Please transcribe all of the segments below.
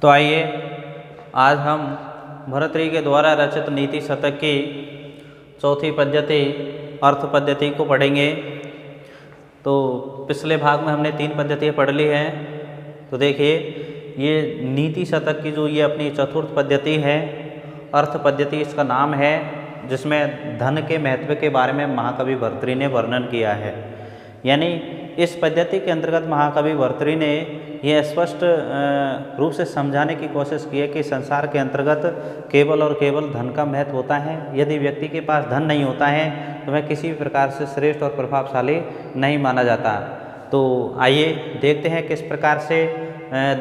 तो आइए आज हम भर्तृहरि के द्वारा रचित नीति शतक की चौथी पद्धति अर्थ पद्धति को पढ़ेंगे। तो पिछले भाग में हमने 3 पद्धतियाँ पढ़ ली हैं। तो देखिए ये नीति शतक की जो ये अपनी चतुर्थ पद्धति है, अर्थ पद्धति इसका नाम है, जिसमें धन के महत्व के बारे में महाकवि भर्तृहरि ने वर्णन किया है। यानी इस पद्धति के अंतर्गत महाकवि भर्तृहरि ने यह स्पष्ट रूप से समझाने की कोशिश की है कि संसार के अंतर्गत केवल और केवल धन का महत्व होता है। यदि व्यक्ति के पास धन नहीं होता है तो वह किसी भी प्रकार से श्रेष्ठ और प्रभावशाली नहीं माना जाता। तो आइए देखते हैं किस प्रकार से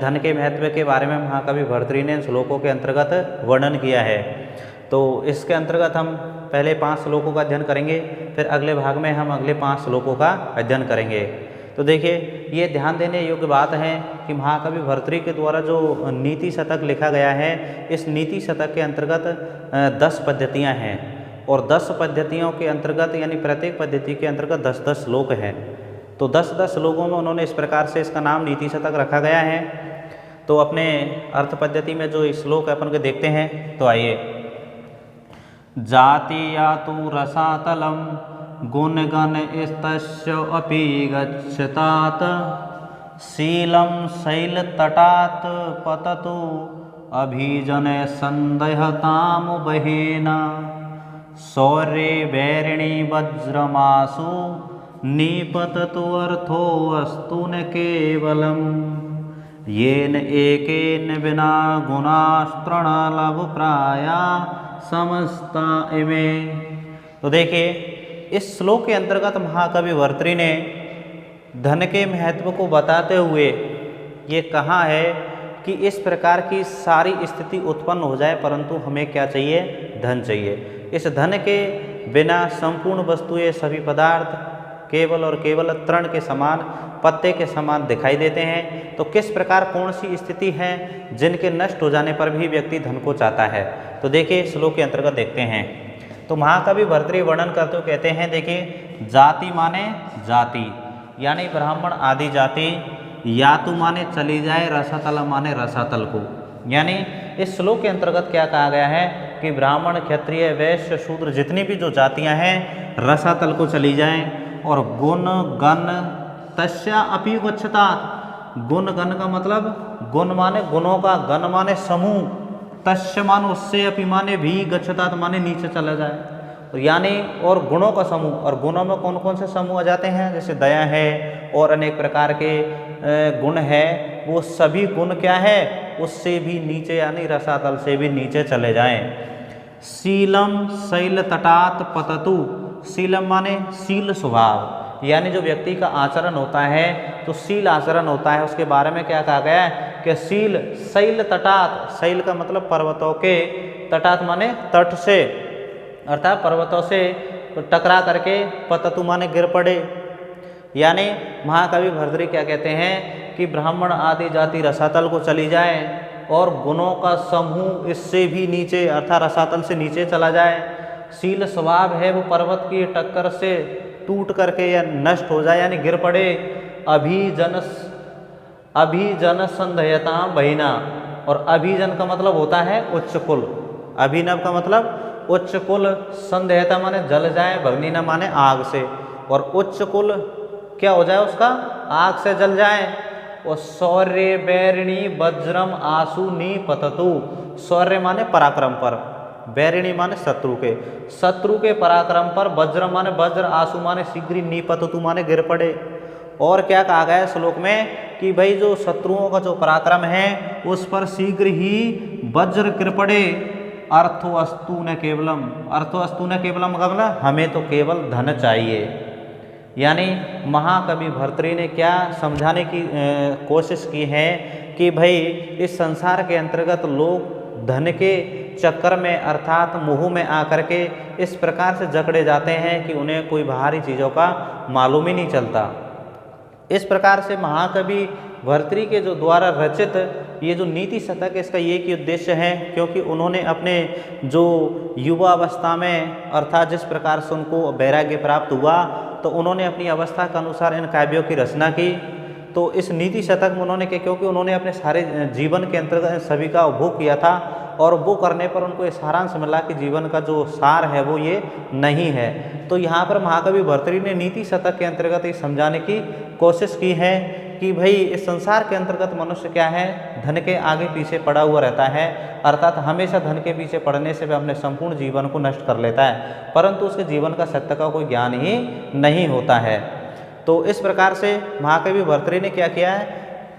धन के महत्व के बारे में महाकवि भर्तृहरि ने श्लोकों के अंतर्गत वर्णन किया है। तो इसके अंतर्गत हम पहले 5 श्लोकों का अध्ययन करेंगे, फिर अगले भाग में हम अगले 5 श्लोकों का अध्ययन करेंगे। तो देखिए ये ध्यान देने योग्य बात है कि महाकवि भर्तृहरि के द्वारा जो नीति शतक लिखा गया है, इस नीति शतक के अंतर्गत 10 पद्धतियाँ हैं और 10 पद्धतियों के अंतर्गत यानी प्रत्येक पद्धति के अंतर्गत 10-10 श्लोक हैं। तो 10-10 श्लोकों में उन्होंने इस प्रकार से इसका नाम नीति शतक रखा गया है। तो अपने अर्थ पद्धति में जो श्लोक अपन को देखते हैं, तो आइए। जाति यातु रसातलम गुणगण स्तस्य अपि गच्छतात शीलं शैलतटात् पततु अभिजन संदेहताम बहेना शौर्ये वैरिणी वज्रमासु निपततु अर्थो अस्तु न केवलम येन एकेन विना गुणास्तृणलभ प्राया समस्ता इमे। तो देखिए इस श्लोक के अंतर्गत महाकवि भर्तृहरि ने धन के महत्व को बताते हुए ये कहा है कि इस प्रकार की सारी स्थिति उत्पन्न हो जाए, परंतु हमें क्या चाहिए? धन चाहिए। इस धन के बिना संपूर्ण वस्तुएं, सभी पदार्थ केवल और केवल तृण के समान, पत्ते के समान दिखाई देते हैं। तो किस प्रकार कौन सी स्थिति है जिनके नष्ट हो जाने पर भी व्यक्ति धन को चाहता है? तो देखिए श्लोक के अंतर्गत देखते हैं। तो महाकवि भर्तृहरि वर्णन करते हुए कहते हैं, देखिए जाति माने जाति यानी ब्राह्मण आदि जाति, यातु माने चली जाए, रसातल माने रसातल को। यानी इस श्लोक के अंतर्गत क्या कहा गया है कि ब्राह्मण, क्षत्रिय, वैश्य, शूद्र जितनी भी जो जातियां हैं रसातल को चली जाएं। और गुण गण तस्या अपि गच्छतात, गुण गण का मतलब गुण माने गुणों का, गण माने समूह, तस्य मान उससे, अपि माने भी, गच्छतात माने नीचे चला जाए। यानी और गुणों का समूह, और गुणों में कौन कौन से समूह आ जाते हैं? जैसे दया है और अनेक प्रकार के गुण है, वो सभी गुण क्या है? उससे भी नीचे यानी रसातल से भी नीचे चले जाएं। शीलम शैल तटात पततु, शीलम माने शील स्वभाव, यानी जो व्यक्ति का आचरण होता है तो शील आचरण होता है, उसके बारे में क्या कहा गया है कि शील शैल तटात, शैल का मतलब पर्वतों के, तटात माने तट से, अर्थात पर्वतों से टकरा करके, पततु माने गिर पड़े। यानी महाकवि भर्तृहरि क्या कहते हैं कि ब्राह्मण आदि जाति रसातल को चली जाए और गुणों का समूह इससे भी नीचे अर्थात रसातल से नीचे चला जाए। शील स्वभाव है वो पर्वत की टक्कर से टूट करके या नष्ट हो जाए यानी गिर पड़े। अभिजन संधयता बहिना, और अभिजन का मतलब होता है उच्च कुल, अभिनव का मतलब उच्च कुल, संधयता माने जल जाए, भग्निना माने आग से, और उच्च कुल क्या हो जाए उसका? आग से जल जाए। और शौर्य वैरिणी वज्रम आसु निपततु, शौर्य माने पराक्रम पर, वैरिणी माने शत्रु के, शत्रु के पराक्रम पर, वज्र माने वज्र, आसु माने शीघ्र, निपततु माने गिर पड़े। और क्या कहा गया है श्लोक में कि भाई जो शत्रुओं का जो पराक्रम है उस पर शीघ्र ही वज्र गिर पड़े। अर्थो अस्तु न केवलम, अर्थो अस्तु न केवलम का मतलब हमें तो केवल धन चाहिए। यानी महाकवि भर्तृहरि ने क्या समझाने की कोशिश की है कि भाई इस संसार के अंतर्गत लोग धन के चक्कर में अर्थात मोह में आकर के इस प्रकार से जकड़े जाते हैं कि उन्हें कोई बाहरी चीज़ों का मालूम ही नहीं चलता। इस प्रकार से महाकवि भर्तृहरि के जो द्वारा रचित ये जो नीति शतक है, इसका ये की उद्देश्य है क्योंकि उन्होंने अपने जो युवा अवस्था में अर्थात जिस प्रकार से उनको वैराग्य प्राप्त हुआ तो उन्होंने अपनी अवस्था के अनुसार इन काव्यों की रचना की। तो इस नीति शतक में उन्होंने क्योंकि उन्होंने अपने सारे जीवन के अंतर्गत सभी का उपभोग किया था और वो करने पर उनको ये सारांश मिला कि जीवन का जो सार है वो ये नहीं है। तो यहाँ पर महाकवि भर्तृहरि ने नीति शतक के अंतर्गत ये समझाने की कोशिश की है कि भाई इस संसार के अंतर्गत मनुष्य क्या है, धन के आगे पीछे पड़ा हुआ रहता है, अर्थात हमेशा धन के पीछे पड़ने से वह अपने संपूर्ण जीवन को नष्ट कर लेता है, परंतु उसके जीवन का सत्य का कोई ज्ञान ही नहीं होता है। तो इस प्रकार से महाकवि भर्तृहरि ने क्या किया है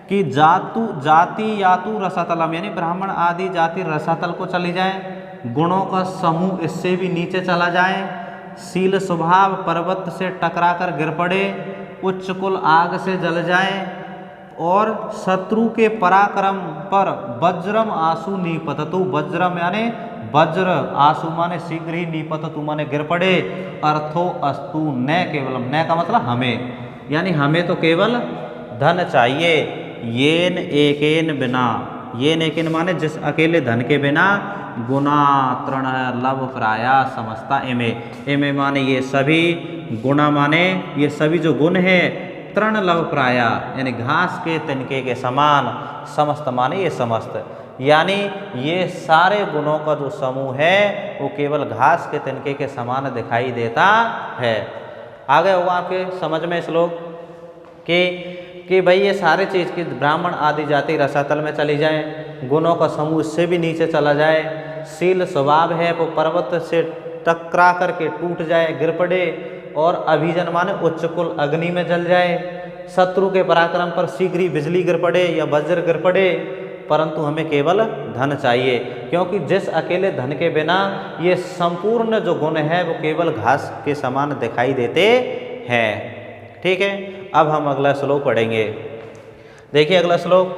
कि जाति यातु रसातलम, यानी ब्राह्मण आदि जाति रसातल को चली जाए, गुणों का समूह इससे भी नीचे चला जाए, शील स्वभाव पर्वत से टकरा कर गिर पड़े, उच्च कुल आग से जल जाए और शत्रु के पराक्रम पर वज्रम आंसू नीपततु, वज्रम यानी वज्र, आंसू माने शीघ्र ही, नीपततु माने गिर पड़े, अर्थो अस्तु न केवलम, न का मतलब हमें, यानी हमें तो केवल धन चाहिए, येन एकेन बिना, येन एकेन माने जिस अकेले धन के बिना, गुणा तृण लव प्राया समस्ता एमे, एमे माने ये सभी, गुणा माने ये सभी जो गुण है, तृण लव प्राया यानी घास के तिनके के समान, समस्त माने ये समस्त, यानी ये सारे गुणों का जो समूह है वो केवल घास के तिनके के समान दिखाई देता है। आगे होगा आपके समझ में श्लोक कि भाई ये सारे चीज़ की ब्राह्मण आदि जाति रसातल में चली जाए, गुणों का समूह इससे भी नीचे चला जाए, शील स्वभाव है वो पर्वत से टकरा करके टूट जाए, गिर पड़े, और अभिजन माने उच्च कुल अग्नि में जल जाए, शत्रु के पराक्रम पर शीघ्र ही बिजली गिर पड़े या वज्र गिर पड़े, परंतु हमें केवल धन चाहिए, क्योंकि जिस अकेले धन के बिना ये संपूर्ण जो गुण है वो केवल घास के समान दिखाई देते हैं। ठीक है, अब हम अगला श्लोक पढ़ेंगे। देखिए अगला श्लोक,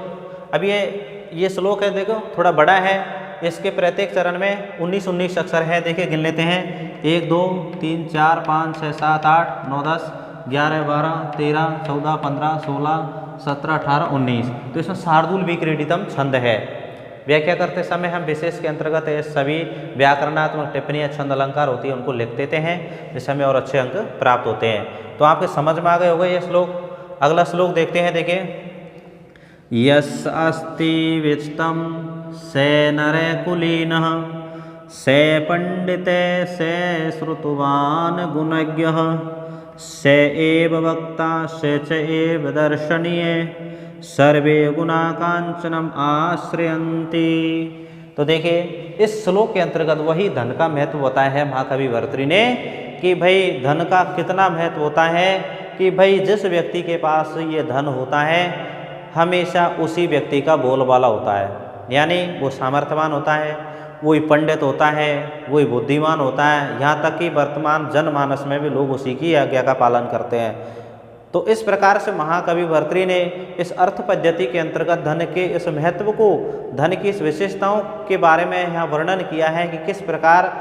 अब ये श्लोक है, देखो थोड़ा बड़ा है, इसके प्रत्येक चरण में 19 अक्षर है। देखिए गिन लेते हैं, 1 2 3 4 5 6 7 8 9 10 11 12 13 14 15 16 17 18 19। तो इसमें शार्दूल विक्रीडितम छंद है। व्याख्या करते समय हम विशेष के अंतर्गत ये सभी व्याकरणात्मक टिप्पणियाँ, छंद अलंकार होती है, उनको लिख देते हैं, जिससे हमें और अच्छे अंक प्राप्त होते हैं। तो आपके समझ में आ गए होगा ये श्लोक। अगला श्लोक देखते हैं। देखिए, यस् अस्ति विचितं से नरे कुलीनः से पंडिते से श्रुतवान गुणज्ञः से एव वक्ता से च एव दर्शनीय सर्वे गुणा कांचनम आश्रयन्ति। तो देखिए इस श्लोक के अंतर्गत वही धन का महत्व बताया है महाकवि भर्तृहरि ने कि भाई धन का कितना महत्व होता है, कि भाई जिस व्यक्ति के पास ये धन होता है हमेशा उसी व्यक्ति का बोलबाला होता है, यानी वो सामर्थ्यवान होता है, वही पंडित होता है, वही बुद्धिमान होता है, यहाँ तक कि वर्तमान जनमानस में भी लोग उसी की आज्ञा का पालन करते हैं। तो इस प्रकार से महाकवि भर्तृहरि ने इस अर्थ पद्धति के अंतर्गत धन के इस महत्व को, धन की इस विशेषताओं के बारे में यहाँ वर्णन किया है कि किस प्रकार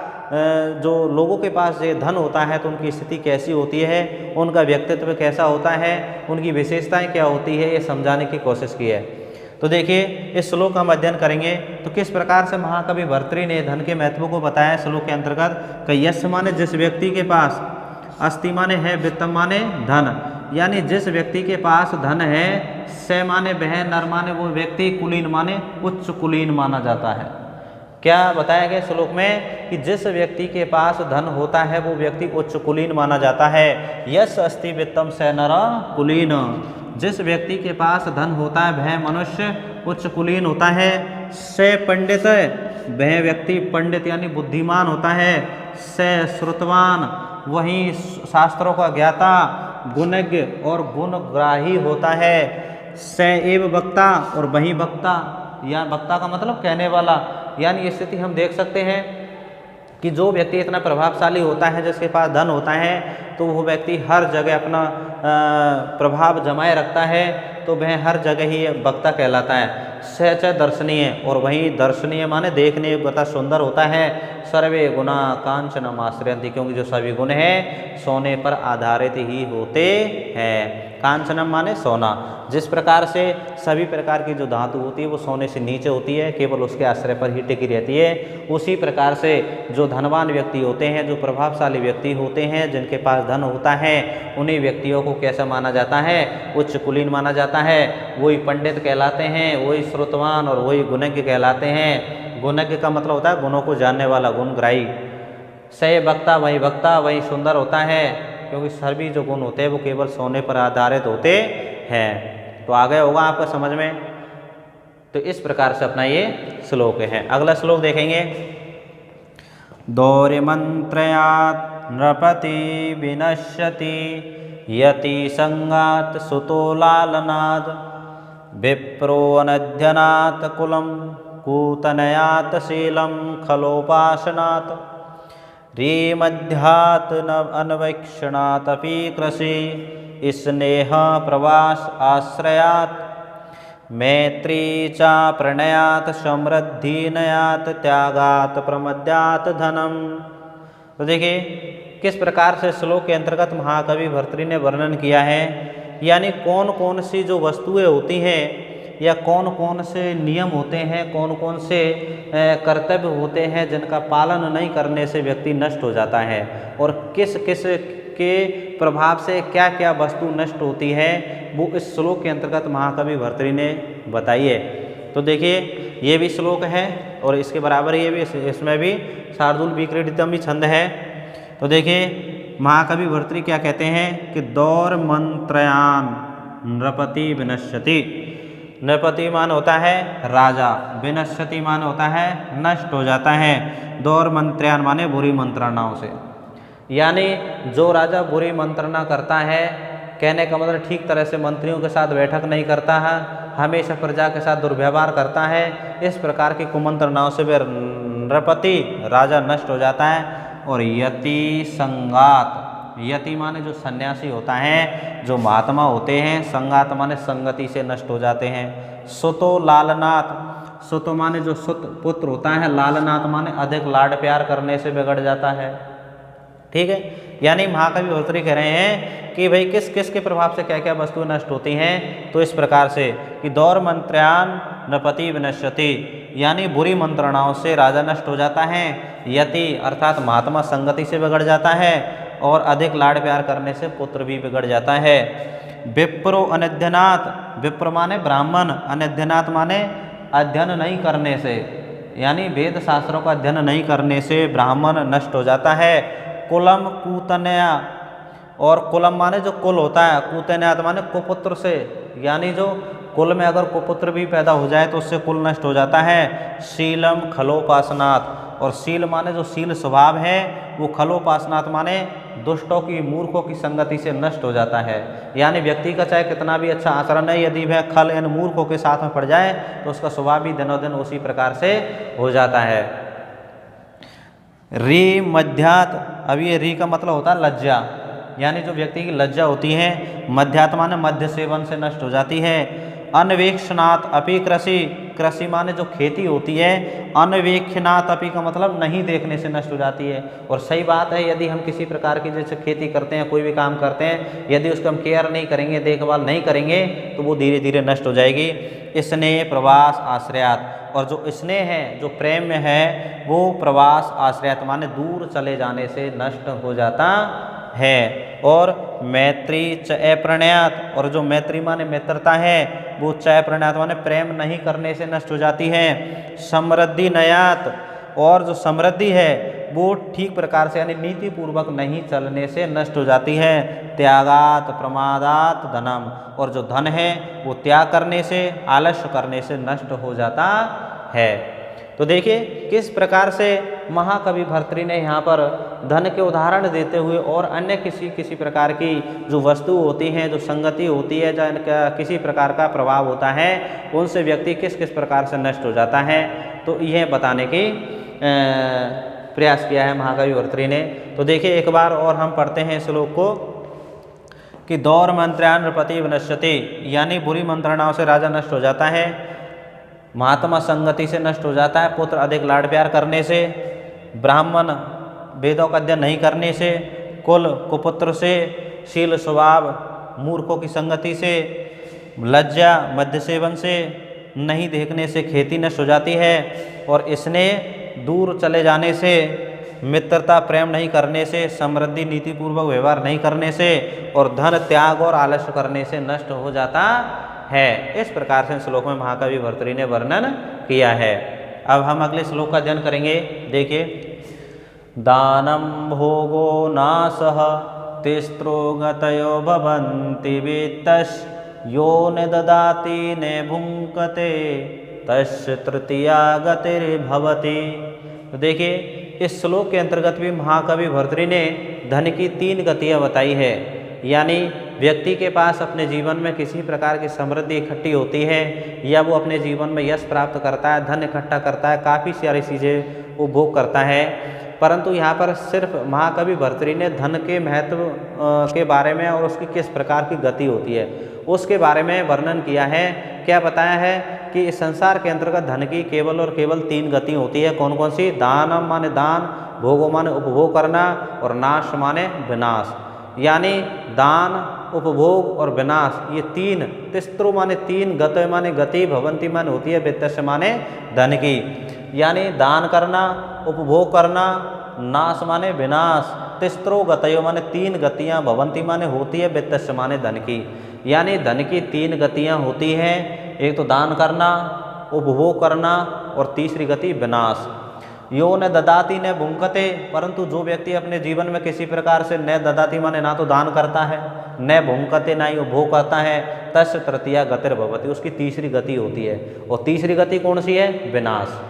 जो लोगों के पास ये धन होता है तो उनकी स्थिति कैसी होती है, उनका व्यक्तित्व कैसा होता है, उनकी विशेषताएं क्या होती है, ये समझाने की कोशिश की है। तो देखिए इस श्लोक का हम अध्ययन करेंगे तो किस प्रकार से महाकवि भर्तृहरि ने धन के महत्व को बताया श्लोक के अंतर्गत। कि यश माने जिस व्यक्ति के पास, अस्ति माने है, वित्तम माने धन, यानी जिस व्यक्ति के पास धन है, से माने वह, नर माने वो व्यक्ति, कुलीन माने उच्च कुलीन माना जाता है। क्या बताया गया श्लोक में कि जिस व्यक्ति के पास धन होता है वो व्यक्ति उच्च कुलीन माना जाता है। यश अस्ति वित्तम से नर कुलीन, जिस व्यक्ति के पास धन होता है वह मनुष्य उच्च कुलीन होता है। से पंडित, वह व्यक्ति पंडित यानी बुद्धिमान होता है। से श्रुतवान, वही शास्त्रों का ज्ञाता, गुणज्ञ और गुणग्राही होता है। से एव वक्ता, और वही वक्ता, या वक्ता का मतलब कहने वाला, यानी ये स्थिति हम देख सकते हैं कि जो व्यक्ति इतना प्रभावशाली होता है, जिसके पास धन होता है, तो वो व्यक्ति हर जगह अपना प्रभाव जमाए रखता है, तो वह हर जगह ही वक्ता कहलाता है। सहच दर्शनीय, और वही दर्शनीय माने देखने योग्यता, सुंदर होता है। सर्वे गुणा कांचनम आश्रयन्ति, क्योंकि जो सभी गुण हैं सोने पर आधारित ही होते हैं। कांचनम माने सोना। जिस प्रकार से सभी प्रकार की जो धातु होती है वो सोने से नीचे होती है, केवल उसके आश्रय पर ही टिकी रहती है, उसी प्रकार से जो धनवान व्यक्ति होते हैं, जो प्रभावशाली व्यक्ति होते हैं, जिनके पास धन होता है, उन्हीं व्यक्तियों को कैसा माना जाता है? उच्च कुलीन माना जाता है। वही पंडित कहलाते हैं, वही श्रुतवान और वही गुणज्ञ कहलाते हैं। गुणज्ञ का मतलब होता है गुणों को जानने वाला, गुणग्राही। सही वक्ता वही सुंदर होता है, क्योंकि सभी जो गुण होते हैं वो केवल सोने पर आधारित होते हैं। तो आ गया होगा आपको समझ में। तो इस प्रकार से अपना ये श्लोक है। अगला श्लोक देखेंगे। दौर्यमंत्रयात् नृपति विनश्यति यति संगात सुतो लालनाद विप्रो अनध्यनात् कुलं कूतनयात् शीलं खलोपासनात् रीमध्यात् अन्वेक्षणातपि कृषि स्नेह प्रवास आश्रयात् मैत्री चा प्रणयात् समृद्धिनयात् त्यागात् प्रमद्यात् धनम। तो देखिए किस प्रकार से श्लोक के अंतर्गत महाकवि भर्तृ ने वर्णन किया है, यानी कौन कौन सी जो वस्तुएं होती हैं या कौन कौन से नियम होते हैं, कौन कौन से कर्तव्य होते हैं जिनका पालन नहीं करने से व्यक्ति नष्ट हो जाता है, और किस किस के प्रभाव से क्या क्या वस्तु नष्ट होती है, वो इस श्लोक के अंतर्गत महाकवि भर्तृ ने बताई है। तो देखिए ये भी श्लोक है और इसके बराबर ये भी, इसमें भी शार्दूल विक्रीडितम भी छंद है। तो देखिए महाकवि भर्तृ क्या कहते हैं कि दौर मंत्रयान नृपति विनश्यति। नृपति मान होता है राजा, विनश्यति मान होता है नष्ट हो जाता है। दौर मंत्रयान माने बुरी मंत्रणाओं से, यानी जो राजा बुरी मंत्रणा करता है, कहने का मतलब ठीक तरह से मंत्रियों के साथ बैठक नहीं करता है, हमेशा प्रजा के साथ दुर्व्यवहार करता है, इस प्रकार की कुमंत्रणाओं से वे नृपति राजा नष्ट हो जाता है। और यति संगात, यति माने जो सन्यासी होता है, जो महात्मा होते हैं, संगात माने संगति से नष्ट हो जाते हैं। सुतो लालनाथ, सुतो माने जो सुत पुत्र होता है, लालनाथ माने अधिक लाड प्यार करने से बिगड़ जाता है। ठीक है, यानी महाकवि भर्तृ कह रहे हैं कि भाई किस किस के प्रभाव से क्या क्या वस्तुएं नष्ट होती हैं। तो इस प्रकार से कि दौर मंत्रयान नृपति विनश्यति, यानी बुरी मंत्रणाओं से राजा नष्ट हो जाता है। यति अर्थात महात्मा संगति से बिगड़ जाता है, और अधिक लाड प्यार करने से पुत्र भी बिगड़ जाता है। विप्रो अनध्यनाथ, विप्र माने ब्राह्मण, अनध्यनाथ माने अध्ययन नहीं करने से, यानी वेद शास्त्रों का अध्ययन नहीं करने से ब्राह्मण नष्ट हो जाता है। कुलम कूतनया, और कुलम माने जो कुल होता है, कूतनयात माने कुपुत्र से, यानी जो कुल में अगर कुपुत्र भी पैदा हो जाए तो उससे कुल नष्ट हो जाता है। शीलम खलोपासनाथ, और शील माने जो शील स्वभाव है, वो खलोपासनाथ माने दुष्टों की मूर्खों की संगति से नष्ट हो जाता है। यानी व्यक्ति का चाहे कितना भी अच्छा आचरण है, यदि वह खल यानी मूर्खों के साथ में पड़ जाए तो उसका स्वभाव भी दिनों दिन उसी प्रकार से हो जाता है। री मध्यात, अब ये री का मतलब होता है लज्जा, यानी जो व्यक्ति की लज्जा होती है, मध्यात माने मध्य सेवन से नष्ट हो जाती है। अन्वेक्षणात् अपि कृषि, कृषि माने जो खेती होती है, अन्वेक्षणात् अपि का मतलब नहीं देखने से नष्ट हो जाती है। और सही बात है, यदि हम किसी प्रकार की जैसे खेती करते हैं, कोई भी काम करते हैं, यदि उसका हम केयर नहीं करेंगे, देखभाल नहीं करेंगे, तो वो धीरे धीरे नष्ट हो जाएगी। स्नेह प्रवास आश्रयात, और जो स्नेह है, जो प्रेम में है, वो प्रवास आश्रयात माने दूर चले जाने से नष्ट हो जाता है। और मैत्री च प्रणयात, और जो मैत्री माने मित्रता है, वो च प्रणयात माने प्रेम नहीं करने से नष्ट हो जाती है। समृद्धि नयात, और जो समृद्धि है वो ठीक प्रकार से यानी नीति पूर्वक नहीं चलने से नष्ट हो जाती है। त्यागात प्रमादात धनम, और जो धन है वो त्याग करने से, आलस्य करने से नष्ट हो जाता है। तो देखिए किस प्रकार से महाकवि भर्तृ ने यहाँ पर धन के उदाहरण देते हुए और अन्य किसी प्रकार की जो वस्तु होती हैं, जो संगति होती है, जो इनका किसी प्रकार का प्रभाव होता है, उनसे व्यक्ति किस किस प्रकार से नष्ट हो जाता है, तो यह बताने की प्रयास किया है महाकवि भर्तृ ने। तो देखिए एक बार और हम पढ़ते हैं श्लोक को कि दौर मंत्रयान नृपति विनश्यति, यानी बुरी मंत्रणाओं से राजा नष्ट हो जाता है, महात्मा संगति से नष्ट हो जाता है, पुत्र अधिक लाड प्यार करने से, ब्राह्मण वेदों का अध्ययन नहीं करने से, कुल कुपुत्र से, शील स्वभाव मूर्खों की संगति से, लज्जा मद्य सेवन से, नहीं देखने से खेती नष्ट हो जाती है, और इसने दूर चले जाने से, मित्रता प्रेम नहीं करने से, समृद्धि नीतिपूर्वक व्यवहार नहीं करने से, और धन त्याग और आलस्य करने से नष्ट हो जाता है। इस प्रकार से श्लोक में महाकवि भर्तृहरि ने वर्णन किया है। अब हम अगले श्लोक का अध्ययन करेंगे। देखिए, दानम भोगो नासः तिस्रो गतयो भवन्ति वित्तस् यो न ददाति न भुङ्क्ते तस्य तृतीया गतिर्भवति। तो देखिए, इस श्लोक के अंतर्गत भी महाकवि भर्तृहरि ने धन की 3 गतियाँ बताई है। यानी व्यक्ति के पास अपने जीवन में किसी प्रकार की समृद्धि इकट्ठी होती है, या वो अपने जीवन में यश प्राप्त करता है, धन इकट्ठा करता है, काफ़ी सारी चीज़ें वो भोग करता है, परंतु यहाँ पर सिर्फ महाकवि भर्तृहरि ने धन के महत्व के बारे में और उसकी किस प्रकार की गति होती है उसके बारे में वर्णन किया है। क्या बताया है कि इस संसार के अंतर्गत धन की केवल और केवल 3 गति होती है। कौन कौन सी? दानम माने दान, भोगो माने उपभोग करना, और नाश माने विनाश। यानी दान, उपभोग और विनाश, ये 3, तिस्रो माने 3, गतय माने गति, भवंती माने होती है, वित्तस्य माने धन की। यानी दान करना, उपभोग करना, नाश माने विनाश, तिस्रो गतयो माने 3 गतियाँ, भवंती माने होती है, वित्तस्य माने धन की। यानी धन की 3 गतियाँ होती हैं। एक तो दान करना, उपभोग करना, और तीसरी गति विनाश। यो न ददाति न भुङ्क्ते, परंतु जो व्यक्ति अपने जीवन में किसी प्रकार से न ददाति माने ना तो दान करता है, न भुङ्क्ते ना ही उपभोग करता है, तस्य तृतीया गतिर्भवति, उसकी तीसरी गति होती है। और तीसरी गति कौन सी है? विनाश।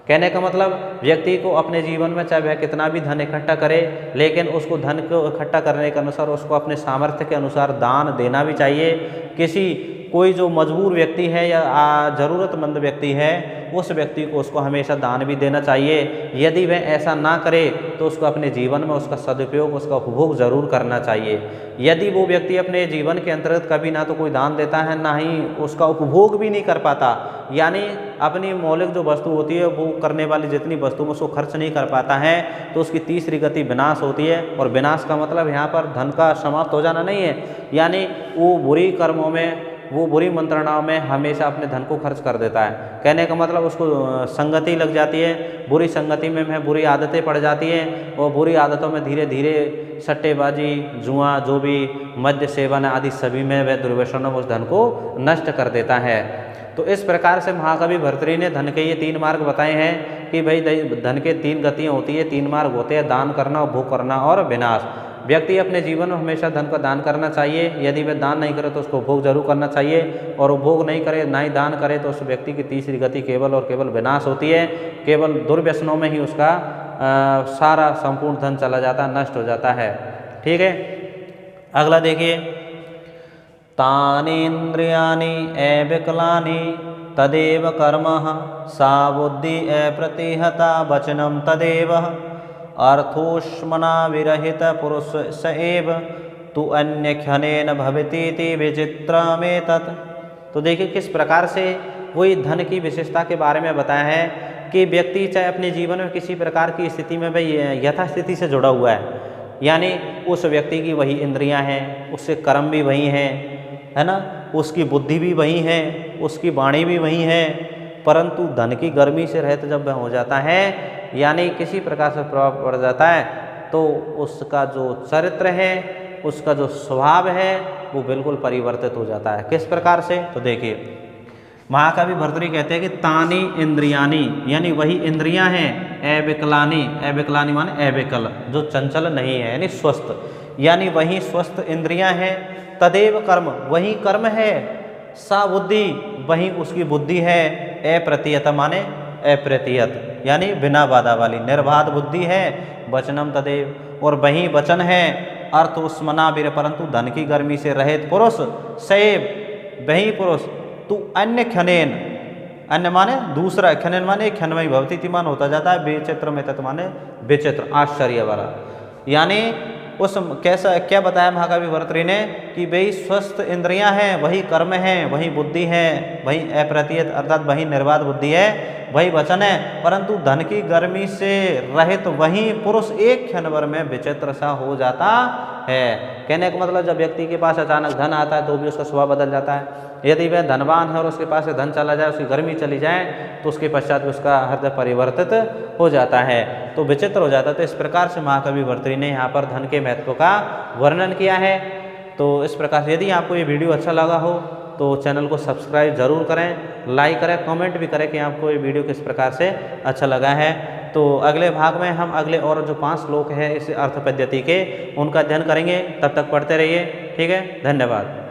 कहने का मतलब व्यक्ति को अपने जीवन में चाहे वह कितना भी धन इकट्ठा करे, लेकिन उसको धन को इकट्ठा करने के अनुसार उसको अपने सामर्थ्य के अनुसार दान देना भी चाहिए। कोई जो मजबूर व्यक्ति है या ज़रूरतमंद व्यक्ति है, उस व्यक्ति को उसको हमेशा दान भी देना चाहिए। यदि वह ऐसा ना करे तो उसको अपने जीवन में उसका सदुपयोग, उसका उपभोग जरूर करना चाहिए। यदि वो व्यक्ति अपने जीवन के अंतर्गत कभी ना तो कोई दान देता है, ना ही उसका उपभोग भी नहीं कर पाता, यानी अपनी मौलिक जो वस्तु होती है वो करने वाली जितनी वस्तु में उसको खर्च नहीं कर पाता है, तो उसकी तीसरी गति विनाश होती है। और विनाश का मतलब यहाँ पर धन का समाप्त हो जाना नहीं है, यानी वो बुरी कर्मों में, वो बुरी मंत्रणाओं में हमेशा अपने धन को खर्च कर देता है। कहने का मतलब उसको संगति लग जाती है, बुरी संगति में बुरी आदतें पड़ जाती हैं, और बुरी आदतों में धीरे धीरे सट्टेबाजी, जुआ, जो भी मद्य सेवन आदि सभी में वह दुर्व्यसनों में उस धन को नष्ट कर देता है। तो इस प्रकार से महाकवि भर्तृहरि ने धन के ये 3 मार्ग बताए हैं कि भाई धन के 3 गतियाँ होती है, 3 मार्ग होते हैं, दान करना, उपभोग करना और विनाश। व्यक्ति अपने जीवन में हमेशा धन का दान करना चाहिए। यदि वह दान नहीं करे तो उसको उपभोग जरूर करना चाहिए, और उपभोग नहीं करे, ना ही दान करे, तो उस व्यक्ति की तीसरी गति केवल और केवल विनाश होती है। केवल दुर्व्यसनों में ही उसका सारा संपूर्ण धन चला जाता है, नष्ट हो जाता है। ठीक है, अगला देखिए, तानीन्द्रियाणि अविकलानि तदेव कर्म सा बुद्धि अप्रतिहता वचनम तदेव अर्थोष्मना विरहित पुरुष स एव तु अन्य क्षणेन भवतीति विचित्रमेतत्। तो देखिए किस प्रकार से वही धन की विशेषता के बारे में बताया है कि व्यक्ति चाहे अपने जीवन में किसी प्रकार की स्थिति में भाई यथास्थिति से जुड़ा हुआ है, यानी उस व्यक्ति की वही इंद्रियां हैं, उससे कर्म भी वही हैं, है ना, उसकी बुद्धि भी वही है, उसकी वाणी भी वही है, परंतु धन की गर्मी से रहित जब वह हो जाता है, यानी किसी प्रकार से प्रभाव पड़ जाता है, तो उसका जो चरित्र है, उसका जो स्वभाव है, वो बिल्कुल परिवर्तित हो जाता है। किस प्रकार से? तो देखिए, महाकवि भर्तृहरि कहते हैं कि तानी इंद्रियानी, यानी वही इंद्रियां हैं, अविकलानी, अविकलानी माने अविकल, जो चंचल नहीं है, यानी स्वस्थ, यानी वही स्वस्थ इंद्रियां हैं। तदेव कर्म, वही कर्म है। सा बुद्धि, वही उसकी बुद्धि है। अप्रतिहत माने अप्रतिहत, यानी बिना बाधा वाली, निर्बाध बुद्धि है। वचनम तदेव, और वही वचन है। अर्थ उस्मना वीर, परंतु धन की गर्मी से रहित पुरुष, सैव, वही पुरुष, तू अन्य क्षणेन, अन्य माने दूसरा, क्षणेन माने क्षणमय भवती मान होता जाता है, विचित्र में तत् माने विचित्र, आश्चर्य वाला। यानी उस कैसा क्या बताया महाकवि भर्तृहरि ने कि वही स्वस्थ इंद्रियां हैं, वही कर्म है, वही बुद्धि है, वही अप्रतिहत अर्थात वही निर्बाध बुद्धि है, वही वचन है, परंतु धन की गर्मी से रहित वही पुरुष एक क्षण भर में विचित्र सा हो जाता है। कहने का मतलब जब व्यक्ति के पास अचानक धन आता है तो भी उसका स्वभाव बदल जाता है। यदि वह धनवान है और उसके पास से धन चला जाए, उसकी गर्मी चली जाए, तो उसके पश्चात भी उसका हृदय परिवर्तित हो जाता है, तो विचित्र हो जाता है। तो इस प्रकार से महाकवि भर्तृहरि ने यहाँ पर धन के महत्व का वर्णन किया है। तो इस प्रकार से यदि आपको ये वीडियो अच्छा लगा हो तो चैनल को सब्सक्राइब जरूर करें, लाइक करें, कमेंट भी करें कि आपको ये वीडियो किस प्रकार से अच्छा लगा है। तो अगले भाग में हम अगले और जो 5 श्लोक है इस अर्थ पद्धति के, उनका अध्ययन करेंगे। तब तक पढ़ते रहिए। ठीक है, धन्यवाद।